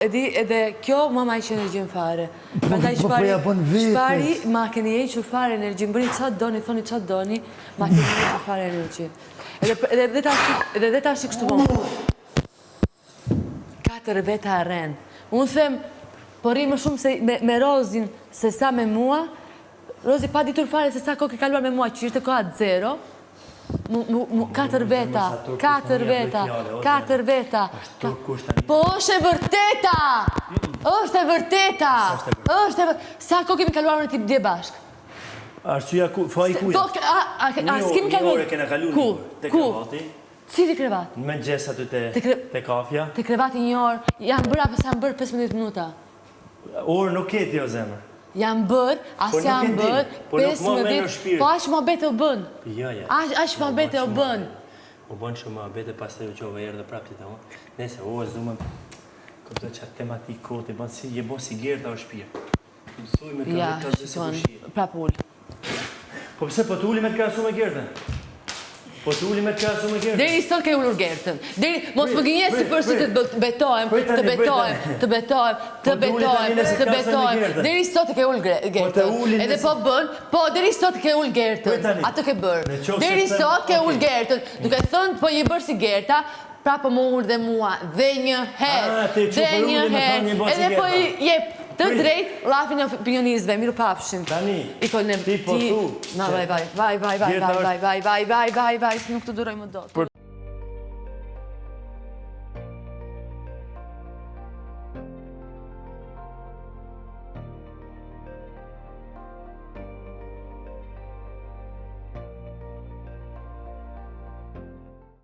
E di, edhe kjo mama i që energjin fare. Shpari, ma keni e që fare energjin, bëni qatë doni, thoni qatë doni, ma keni e që fare energjin. Edhe dhe ta shi kështu më. 4 veta e rren. Unë them, pori më shumë me Rozin se sa me mua. Rozi pa ditur fare se sa kohë ke kaluar me mua, që ishte koha 0. 4 veta. Po është e vërteta! është e vërteta! Sa kohë kemi kaluar në tip dje bashkë? Arsyeja faji kuja? A s'kemi kaluar? Ku? Cili krevat? Me gjesa të kafja? Të krevati një orë, janë bërë apë sa janë bërë 15 minuta. Orë nuk ketë jo zemë. Janë bërë, asë janë bërë, 15, po ashtë më bete u bënë. Ashtë më bete u bënë. U bënë që më bete pas të ju qove erë dhe prapti të unë. Nese, zdu më këpëtë qatë tematikë kote, je bo si gerta o shpirë. Mësuj me ka të zëse kushirë. Prapë ullë. Po pëse, po të ulli me të krasu me gertën? Po të ulli me të krasu me gertën? Deri sot ke ullur gertën. Mos më gënje si përsi të betojmë, Deri sot ke ullur gertën. Edhe po bënë, deri sot ke ullur gertën. Ato ke bërë. Deri sot ke ullur gertën. Duke thënë, po je bërë si gerta, prapë më ullur dhe mua. Dhe një herë. Edhe po jep të drejt, lafin e opinionistëve, miru pafshim. Tani, ti po tu. Na, vaj, nuk të duroj më do.